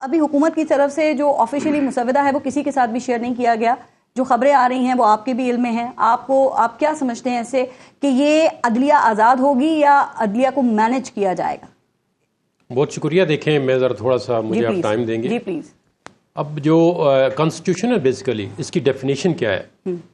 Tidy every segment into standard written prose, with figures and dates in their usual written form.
ابھی حکومت کی طرف سے جو آفیشیلی مسودہ ہے وہ کسی کے ساتھ بھی شیئر نہیں کیا گیا. جو خبریں آ رہی ہیں وہ آپ کے بھی علم میں ہیں. آپ کیا سمجھتے ہیں ایسے کہ یہ عدلیہ آزاد ہوگی یا عدلیہ کو مینج کیا جائے گا؟ بہت شکریہ. دیکھیں میں ذرا تھوڑا سا مجھے آپ ٹائم دیں گے. جی پلیز. اب جو کانسٹیٹیوشن ہے بیسیکلی اس کی ڈیفینیشن کیا ہے؟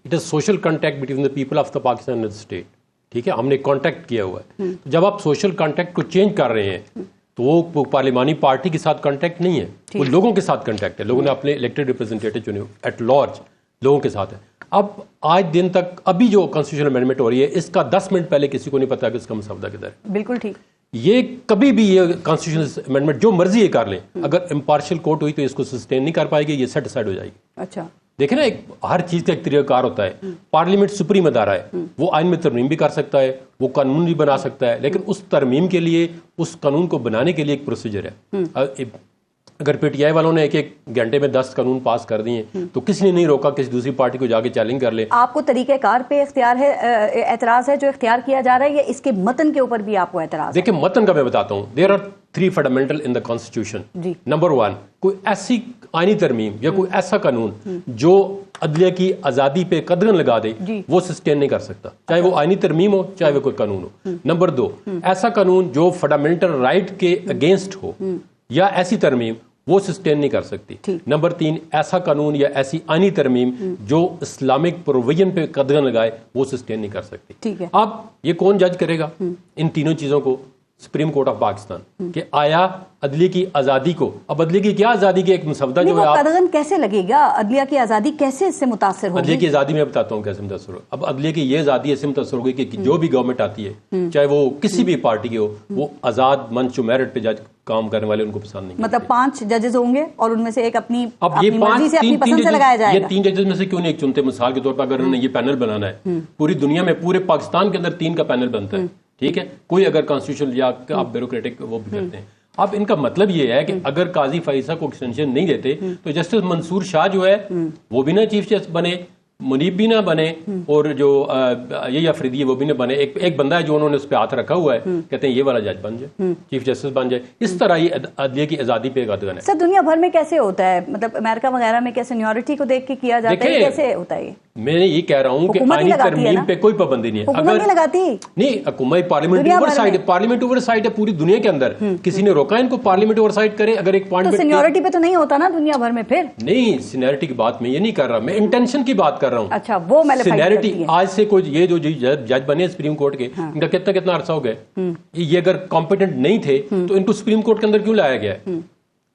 It is social contact between the people of the Pakistan and the state. ٹھیک ہے, ہم نے کانٹیکٹ کیا ہوا ہے. جب آپ سوشل کانٹیکٹ کو چینج کر رہے ہیں تو وہ پارلیمانی پارٹی کے ساتھ کانٹیکٹ نہیں ہے, وہ لوگوں کے ساتھ کانٹیکٹ ہے. لوگوں نے اپنے الیکٹڈ ریپرزنٹیٹو چنے ایٹ لارج لوگوں کے ساتھ ہے. اب آج دن تک ابھی جو کانسٹیٹیوشن امینڈمنٹ ہو رہی ہے اس کا 10 منٹ پہلے کسی کو نہیں پتا کہ اس کا مسودہ کدھر ہے. بالکل ٹھیک. یہ کبھی بھی یہ کانسٹیٹیوشن امینڈمنٹ جو مرضی یہ کر لیں, اگر امپارشل کورٹ ہوئی تو اس کو سسٹین نہیں کر پائے گی, یہ سیٹ اسائڈ ہو جائے گی. اچھا دیکھیں نا, ہر چیز کا ایک طریقہ کار ہوتا ہے. پارلیمنٹ سپریم ادارہ ہے, وہ آئین میں ترمیم بھی کر سکتا ہے, وہ قانون بھی بنا سکتا ہے, لیکن اس ترمیم کے لیے, اس قانون کو بنانے کے لیے ایک پروسیجر ہے. اگر پی ٹی آئی والوں نے ایک گھنٹے میں 10 قانون پاس کر دیے تو کسی نے نہیں روکا کسی دوسری پارٹی کو جا کے چیلنج کر لے. آپ کو طریقہ کار پہ اعتراض ہے جو اختیار کیا جا رہا ہے, یا اس کے متن کے اوپر بھی آپ کو اعتراض ہے؟ دیکھیں متن کا میں بتاتا ہوں. There are 3 fundamental in the constitution. Number 1, کوئی ایسی آئینی ترمیم یا کوئی ایسا قانون جو عدلیہ کی آزادی پہ قدغن لگا دے وہ سسٹین نہیں کر سکتا, چاہے وہ آئینی ترمیم ہو چاہے وہ کوئی قانون ہو. نمبر 2, ایسا قانون جو فنڈامنٹل رائٹ کے اگینسٹ ہو یا ایسی ترمیم وہ سسٹین نہیں کر سکتی. نمبر 3, ایسا قانون یا ایسی آئینی ترمیم جو اسلامک پروویژن پہ قدغن لگائے وہ سسٹین نہیں کر سکتی. اب یہ کون جج کرے گا ان تینوں چیزوں کو؟ Supreme court of Pakistan. کہ آیا عدلیہ کی آزادی کو, اب عدلیہ کی کیا آزادی کی ایک مسودہ جو ہے قدغن کیسے لگے گا؟ عدلیہ کی آزادی کیسے اس سے متاثر ہوگی؟ عدلیہ کی آزادی میں بتاتا ہوں کیسے متاثر ہوگی. اب عدلیہ کی یہ آزادی ایسے متاثر ہوگی کہ جو بھی گورنمنٹ آتی ہے چاہے وہ کسی بھی پارٹی کی ہو, وہ آزاد منچ میرٹ پہ جج کام کرنے والے ان کو پسند نہیں. مطلب 5 ججز ہوں گے اور ان میں سے ایک اپنی مرضی سے اپنی پسند سے لگایا جائے گا. یہ 3 ججز میں سے کیوں نہیں ایک چنتے؟ مثال کے طور پر اگر انہوں نے یہ پینل بنانا ہے, پوری دنیا میں پورے پاکستان کے اندر 3 کا پینل بنتا ہے. ٹھیک ہے, کوئی اگر کانسٹیٹیوشن یا آپ بیوروکریٹک وہ بھی کرتے ہیں. اب ان کا مطلب یہ ہے کہ اگر قاضی فائزہ کو ایکسٹینشن نہیں دیتے تو جسٹس منصور شاہ جو ہے وہ بھی نہ چیف جسٹس بنے, منیب بھی نہ بنے, اور جو یہ افریدی ہے وہ بھی نہ بنے. ایک بندہ ہے جو انہوں نے اس پہ ہاتھ رکھا ہوا ہے, کہتے ہیں یہ والا جج بن جائے, چیف جسٹس بن جائے. اس طرح یہ عدلیہ کی آزادی پہ قدغن ہے. سر دنیا بھر میں کیسے ہوتا ہے؟ مطلب امریکہ وغیرہ میں کیسے سینیورٹی کو دیکھ کے کیا جاتا ہے, کیسے ہوتا ہے؟ میں نے یہ کہہ رہا ہوں کہ آئینی ترمیم پہ کوئی پابندی نہیں ہے. حکومت نہیں لگاتی. نہیں, حکومت پارلیمنٹ اوور سائٹ ہے پوری دنیا کے اندر. کسی نے روکا ان کو پارلیمنٹ اوور سائٹ کرے؟ اگر ایک پوائنٹ سینیورٹی پہ تو نہیں ہوتا نا دنیا بھر میں. پھر نہیں, سینیورٹی کی بات میں یہ نہیں کر رہا, میں انٹینشن کی بات کر رہا ہوں. اچھا, وہ سینیورٹی آج سے کوئی یہ جو جج بنے سپریم کورٹ کے, ان کا کتنا عرصہ ہو گیا. یہ اگر کمپیٹنٹ نہیں تھے تو ان کو سپریم کورٹ کے اندر کیوں لایا گیا ہے؟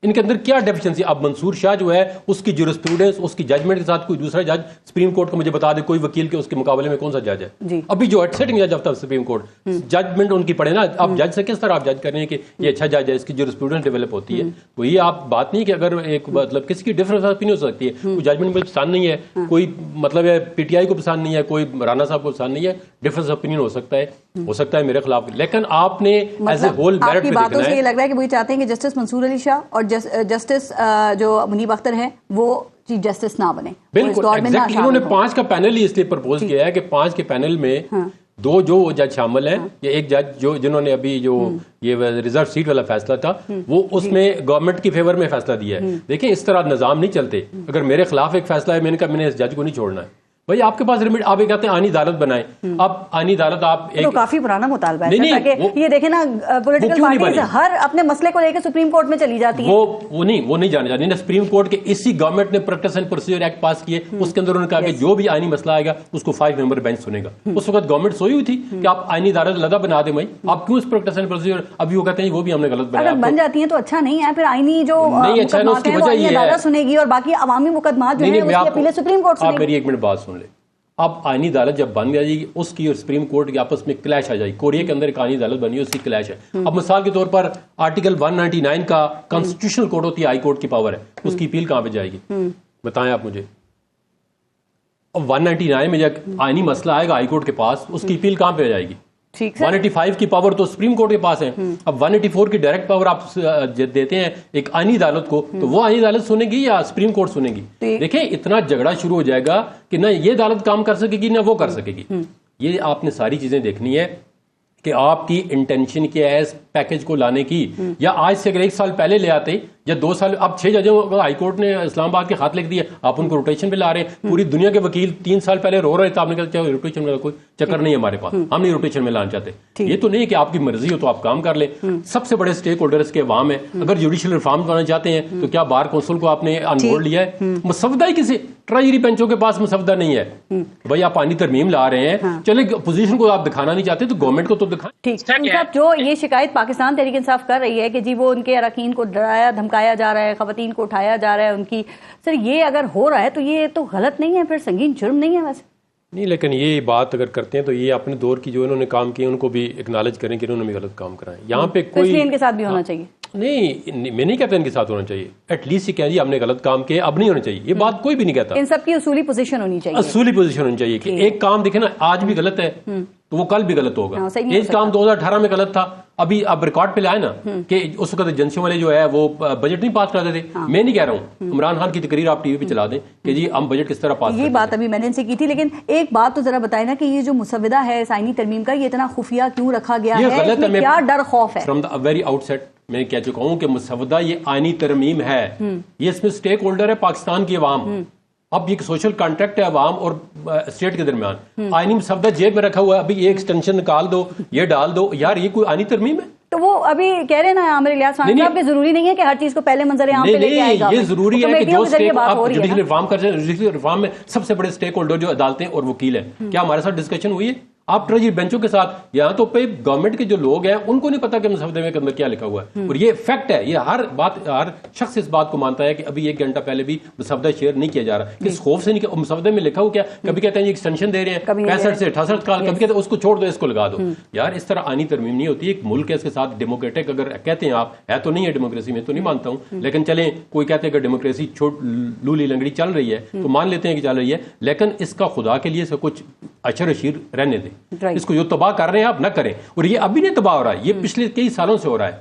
ان کے اندر کیا ڈیفیشنسی؟ اب منصور شاہ جو ہے اس کی جورسپروڈنس, اس کی ججمنٹ کے ساتھ کوئی دوسرا جج سپریم کورٹ کو مجھے بتا دے, کوئی وکیل کے اس کے مقابلے میں کون سا جج ہے؟ ابھی جو سٹنگ جج آف سپریم کورٹ, ججمنٹ ان کی پڑھے نا. آپ جج سے کس طرح آپ جج کر رہے ہیں کہ یہ اچھا جج ہے, اس کی جورسپروڈنس ڈیولپ ہوتی ہے. تو یہ آپ بات نہیں کہ اگر ایک مطلب کسی کی ڈفرنس اوپینین ہو سکتی ہے, کوئی ججمنٹ مجھے پسند نہیں ہے, کوئی مطلب ہے پی ٹی آئی کو پسند نہیں ہے, کوئی رانا صاحب کو پسند نہیں ہے, ڈفرنس اوپینین ہو سکتا ہے میرے خلاف, لیکن آپ نے ایز اے ہول میرٹ پہ دیکھنا ہے. باتوں سے یہ لگ رہا ہے کہ وہی چاہتے ہیں کہ جسٹس منصور علی شاہ اور جسٹس جو منیب اختر ہیں وہ چیف جسٹس نہ بنے. بالکل ایگزیکٹلی, انہوں نے 5 کا پینل ہی اس لیے پرپوز کیا ہے کہ 5 کے پینل میں 2 جو جج شامل ہیں, یا ایک جج جنہوں نے ابھی جو یہ ریزرو سیٹ والا فیصلہ تھا وہ اس میں گورنمنٹ کی فیور میں فیصلہ دیا ہے. دیکھیں اس طرح نظام نہیں چلتے. اگر میرے خلاف ایک فیصلہ ہے, میں نے کہا میں نے اس جج کو نہیں چھوڑنا ہے. بھائی آپ کے پاس ریمیڈ, آپ یہ کہتے ہیں آئینی عدالت بنائیں. اب آئینی عدالت آپ ایک کافی پرانا مطالبہ ہے, یہ دیکھیں نا پولیٹیکل پارٹیز ہر اپنے مسئلے کو لے کے سپریم کورٹ میں چلی جاتی ہیں. وہ نہیں جانے جاتی. سپریم کورٹ کے اسی گورنمنٹ نے پریکٹس اینڈ پروسیجر ایکٹ پاس کیے, اس کے اندر انہوں نے کہا کہ جو بھی آئینی مسئلہ آئے گا اس کو 5 ممبر بینچ سنے گا. اس وقت گورنمنٹ سوئی ہوئی تھی کہ آپ آئینی عدالت لگا بنا دیں. بھائی آپ کیوں اس پریکٹس اینڈ پروسیجر, ابھی وہ کہتے ہیں وہ بھی ہم نے غلط بنایا. اگر بن جاتی ہیں تو اچھا نہیں ہے, پھر آئینی جو مقدمات ہیں وہ آئینی عدالت سنے گی اور باقی عوامی مقدمات جو ہیں اس کی اپیلیں سپریم کورٹ سنے گی. آپ میری ایک منٹ بات سن لیں. اب آئینی عدالت جب بن جائے گی اس کی اور سپریم کورٹ کے آپس میں کلیش آ جائے گی. کوریا کے اندر ایک آئینی عدالت بنی ہے, اس کی کلیش ہے. اب مثال کے طور پر آرٹیکل 199 کا کانسٹیٹیوشنل کورٹ ہوتی ہے, ہائی کورٹ کی پاور ہے, اس کی اپیل کہاں پہ جائے گی بتائیں آپ مجھے. اب 199 میں جب آئینی مسئلہ آئے گا ہائی کورٹ کے پاس, اس کی اپیل کہاں پہ جائے گی؟ 185 کی پاور تو سپریم کورٹ کے پاس ہے. اب 184 کی ڈائریکٹ پاور آپ دیتے ہیں ایک آئینی عدالت کو, تو وہ آئینی عدالت سنے گی یا سپریم کورٹ سنے گی؟ دیکھیں اتنا جھگڑا شروع ہو جائے گا کہ نہ یہ عدالت کام کر سکے گی نہ وہ کر سکے گی. یہ آپ نے ساری چیزیں دیکھنی ہے کہ آپ کی انٹینشن کیا ہے اس پیکج کو لانے کی, یا آج سے اگر 1 سال پہلے لے آتے یا 2 سال اب 6 ججوں کو ہائی کورٹ نے اسلام آباد کے خط لکھ دیے, آپ ان کو روٹیشن پہ لا رہے ہیں. پوری دنیا کے وکیل 3 سال پہلے رو رہے تھے, آپ نے کہا روٹیشن میں کوئی چکر نہیں ہے ہمارے پاس, ہم نہیں روٹیشن میں لانا چاہتے. یہ تو نہیں کہ آپ کی مرضی ہو تو آپ کام کر لیں. سب سے بڑے اسٹیک ہولڈر اس کے عوام ہے. اگر جوڈیشل ریفارم کرنا چاہتے ہیں تو کیا بار کونسل کو آپ نے آن بورڈ لیا ہے؟ مسودہ ہی کسی ٹریجری بینچوں کے پاس مسودہ نہیں ہے. بھائی آپ آئینی ترمیم لا رہے ہیں, چلے اپوزیشن کو آپ دکھانا نہیں چاہتے تو گورنمنٹ کو تو دکھائیں. ٹھیک صاحب, جو یہ شکایت پاکستان تحریک انصاف کر رہی ہے کہ جی وہ ان کے اراکین کو ڈرایا دھمکایا جا رہا ہے, خواتین کو اٹھایا جا رہا ہے ان کی, سر یہ اگر ہو رہا ہے تو یہ تو غلط نہیں ہے, پھر سنگین جرم نہیں ہے ویسے؟ نہیں, لیکن یہ بات اگر کرتے ہیں تو یہ اپنے دور کی جو انہوں نے کام کیے ان کو بھی اکنالج کریں کہ انہوں نے بھی غلط کام کرا ہے. یہاں پہ کوئی ان کے ساتھ بھی ہونا چاہیے. نہیں, میں نہیں کہتا ان کے ساتھ ہونا چاہیے. ایٹ لیسٹ یہ کہہ جی ہم نے غلط کام کیا, اب نہیں ہونا چاہیے. یہ بات کوئی بھی نہیں کہتا. ان سب کی اصولی پوزیشن ہونی چاہیے. اصولی پوزیشن ہونی چاہیے کہ ایک کام دیکھیں نا آج بھی غلط ہے تو وہ کل بھی غلط ہوگا. ایک کام 2018 میں غلط تھا, ابھی اب ریکارڈ پہ لائے نا کہ اس وقت ایجنسیوں والے جو ہے وہ بجٹ نہیں پاس کراتے تھے. میں نہیں کہہ رہا ہوں, عمران خان کی تقریر آپ ٹی وی پہ چلا دیں کہ جی ہم بجٹ کس طرح پاس. یہ بات ابھی میں نے ان سے کی تھی, لیکن ایک بات تو ذرا بتائیں نا کہ یہ جو مسودہ ہے آئینی ترمیم کا, یہ اتنا خفیہ کیوں رکھا گیا ہے, کیا ڈر خوف ہے؟ فرام دا ویری آؤٹ سیٹ میں کہہ چکا ہوں کہ مسودہ یہ آئینی ترمیم ہے, یہ اس میں اسٹیک ہولڈر ہے پاکستان کی عوام. اب یہ سوشل کانٹریکٹ ہے عوام اور اسٹیٹ کے درمیان. آئینی مسودہ جیب میں رکھا ہوا ہے, ابھی یہ ایکسٹینشن نکال دو, یہ ڈال دو, یار یہ کوئی آئینی ترمیم ہے؟ تو وہ ابھی کہہ رہے ہیں نا عامر الیاس خان صاحب کہ ضروری نہیں ہے کہ ہر چیز کو پہلے منظر عام پہ لے کے آئے گا. یہ ضروری ہے کہ جو جوڈیشل ریفارم کر رہے ہیں, جوڈیشل ریفارم میں سب سے بڑے اسٹیک ہولڈر جو عدالتیں اور وکیل ہیں, کیا ہمارے ساتھ ڈسکشن ہوئی ہے آپ ٹریجری بینچوں کے ساتھ؟ یہاں تو پہ گورنمنٹ کے جو لوگ ہیں ان کو نہیں پتا کہ مسودے میں اندر کیا لکھا ہوا ہے. اور یہ فیکٹ ہے, یہ ہر شخص اس بات کو مانتا ہے کہ ابھی 1 گھنٹہ پہلے بھی مسودہ شیئر نہیں کیا جا رہا. کس خوف سے نہیں, مسودے میں لکھا ہوا کیا, کبھی کہتے ہیں یہ ایکسٹینشن دے رہے ہیں 65 سے 68 سال, کبھی کہتے ہیں اس کو چھوڑ دو اس کو لگا دو. یار اس طرح آئینی ترمیم نہیں ہوتی. ایک ملک ہے اس کے ساتھ ڈیموکریٹک اگر کہتے ہیں آپ, ہے تو نہیں ہے ڈیموکریسی میں تو نہیں مانتا ہوں, لیکن چلیں کوئی کہتے ہیں کہ ڈیموکریسی لولی لنگڑی چل رہی ہے تو مان لیتے ہیں کہ چل رہی ہے, لیکن اس کا خدا کے لیے کچھ اشر اشیر رہنے دیں. اس کو جو تباہ کر رہے ہیں آپ نہ کریں. اور یہ ابھی نہیں تباہ ہو رہا ہے, یہ پچھلے کئی سالوں سے ہو رہا ہے.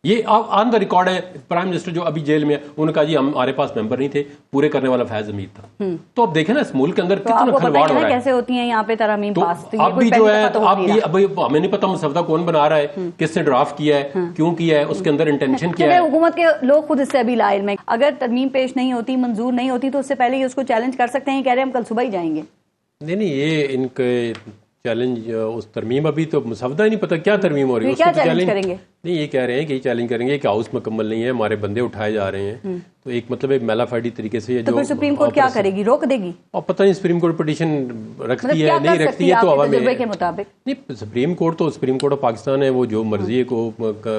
یہ آن دا ریکارڈ ہے. پرائم منسٹر جو ابھی جیل میں, انہوں نے کہا جی ہمارے پاس ممبر نہیں تھے, پورے کرنے والا فیض حمید تھا. تو اب دیکھیں نا اس ملک کے اندر کتنا کھلواڑ ہو رہا ہے, کیسے ہوتی ہیں یہاں پہ ترامیم پاس. اب بھی جو ہے ابھی ہمیں نہیں پتا مسودہ کون بنا رہا ہے, کس نے ڈرافٹ کیا ہے, کیوں کیا ہے, اس کے اندر انٹینشن کیا ہے. حکومت کے لوگ خود اس سے ابھی لا علم ہے. اگر ترمیم پیش نہیں ہوتی, منظور نہیں ہوتی, تو اس سے پہلے ہی اس کو چیلنج کر سکتے ہیں, کہہ رہے ہیں ہم کل صبح ہی جائیں گے. نہیں, یہ ان کے چیلنج اس ترمیم, ابھی تو مسودہ ہی نہیں پتا کیا ترمیم ہو رہی ہے. کیا چیلنج کریں گے؟ نہیں, یہ کہہ رہے ہیں کہ یہ چیلنج کریں گے کہ ہاؤس مکمل نہیں ہے, ہمارے بندے اٹھائے جا رہے ہیں. تو ایک مطلب ایک میلا فائڈی طریقے سے تو سپریم کورٹ کیا کرے گی, روک دے گی؟ اور پتہ نہیں سپریم کورٹ پٹیشن رکھتی ہے نہیں رکھتی ہے, تو ہوا میں کے مطابق نہیں. سپریم کورٹ آف پاکستان ہے, وہ جو مرضی کو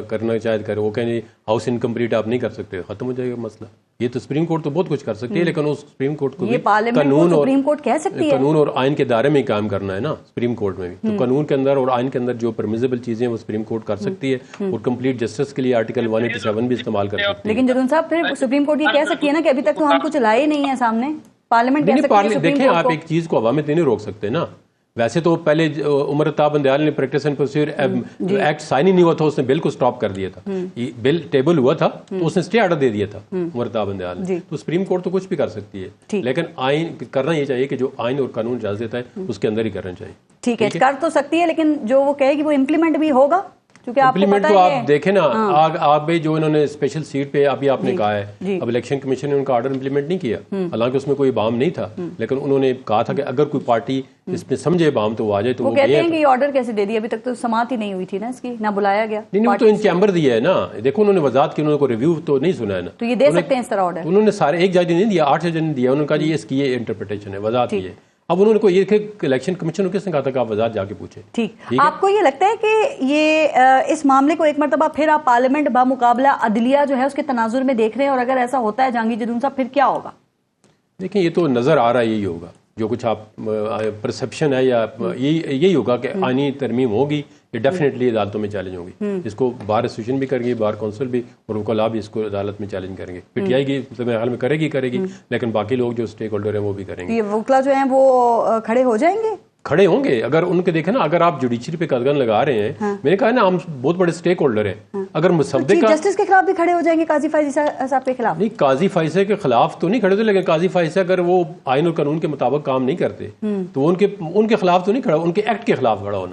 کرنا چاہے کرے. وہ کہیں ہاؤس انکمپلیٹ آپ نہیں کر سکتے, ختم ہو جائے گا مسئلہ. یہ تو سپریم کورٹ تو بہت کچھ کر سکتی ہے, لیکن اس سپریم کورٹ کو قانون اور آئین کے دائرے میں کام کرنا ہے نا سپریم کورٹ میں بھی. تو قانون کے اندر اور آئین کے اندر جو پرمیزیبل چیزیں وہ سپریم کورٹ کر سکتی ہے, اور کمپلیٹ جسٹس کے لیے آرٹیکل 187 بھی استعمال کر سکتی ہے. لیکن جدون صاحب پھر سپریم کورٹ یہ کہہ سکتی ہے نا کہ ابھی تک تو ہم کچھ لائے نہیں ہیں سامنے. پارلیمنٹ کہہ سکتی ہے. دیکھیں آپ ایک چیز کو ہوا میں نہیں روک سکتے نا. ویسے تو پہلے عمر طاہر بندیال نے practice and procedure act sign ہی نہیں ہوا تھا, اس نے بل کو سٹاپ کر دیا تھا. بل ٹیبل ہوا تھا تو اس نے اسٹے آرڈر دے دیا تھا عمر طاہر بندیال نے. تو سپریم کورٹ تو کچھ بھی کر سکتی ہے, لیکن آئین کرنا یہ چاہیے کہ جو آئین اور قانون اجازت دیتا ہے اس کے اندر ہی کرنا چاہیے. ٹھیک ہے, کر تو سکتی ہے, لیکن جو وہ کہے گی وہ امپلیمنٹ بھی ہوگا. امپلیمنٹ تو آپ دیکھیں نا, آپ بھی جو انہوں نے اسپیشل سیٹ پہ ابھی آپ نے کہا ہے, اب الیکشن کمیشن نے ان کا آرڈر امپلیمنٹ نہیں کیا, حالانکہ اس میں کوئی بام نہیں تھا, لیکن انہوں نے کہا تھا کہ اگر کوئی پارٹی اس میں سمجھے بام تو وہ آ جائے. تو وہ کہتے ہیں کہ یہ آرڈر کیسے دے دیا, ابھی تک تو سماعت ہی نہیں ہوئی تھی نا اس کی, نہ بلایا گیا. نہیں, وہ تو ان چیمبر دیا ہے نا. دیکھو انہوں نے وضاحت کی, انہوں نے کوئی ریویو تو نہیں سنا ہے نا. تو یہ دے سکتے ہیں اس طرح آرڈر. انہوں نے سارے ایک جج نے نہیں دیا, 8 جج نے دیا. انہوں نے کہا جی اس کی یہ انٹرپریٹیشن ہے, وضاحت کی ہے. اب انہوں نے کوئی یہ الیکشن کمیشن کو کس نے کہا تھا کہ آپ وضاحت جا کے پوچھیں. ٹھیک, آپ کو یہ لگتا ہے کہ یہ اس معاملے کو ایک مرتبہ پھر آپ پارلیمنٹ بمقابلہ عدلیہ جو ہے اس کے تناظر میں دیکھ رہے ہیں, اور اگر ایسا ہوتا ہے جہانگیر جدون صاحب پھر کیا ہوگا؟ دیکھیں یہ تو نظر آ رہا ہے یہی ہوگا, جو کچھ آپ پرسپشن ہے یا یہی ہوگا کہ آئینی ترمیم ہوگی, یہ ڈیفینیٹلی عدالتوں میں چیلنج ہوگی. اس کو بار ایسوسیشن بھی کریں گے, بار کونسل بھی, اور وکلاء بھی اس کو عدالت میں چیلنج کریں گے. پی ٹی آئی کی میرے خیال میں کرے گی, لیکن باقی لوگ جو اسٹیک ہولڈر ہیں وہ بھی کریں گے. یہ وکلاء جو ہیں وہ کھڑے ہو جائیں گے, کھڑے ہوں گے. اگر ان کے دیکھیں نا, اگر آپ جوڈیشری پہ قدغن لگا رہے ہیں, میں نے کہا نا ہم بہت بڑے اسٹیک ہولڈر ہیں. اگر مسودے کا جسٹس کے خلاف بھی کھڑے ہو جائیں گے, قاضی فائزی صاحب کے خلاف. نہیں, قاضی فائزہ کے خلاف تو نہیں کھڑے ہوتے, لیکن قاضی فائزہ اگر وہ آئین اور قانون کے مطابق کام نہیں کرتے تو ان کے خلاف تو نہیں کھڑا, ان کے ایکٹ کے خلاف کھڑا ہونا.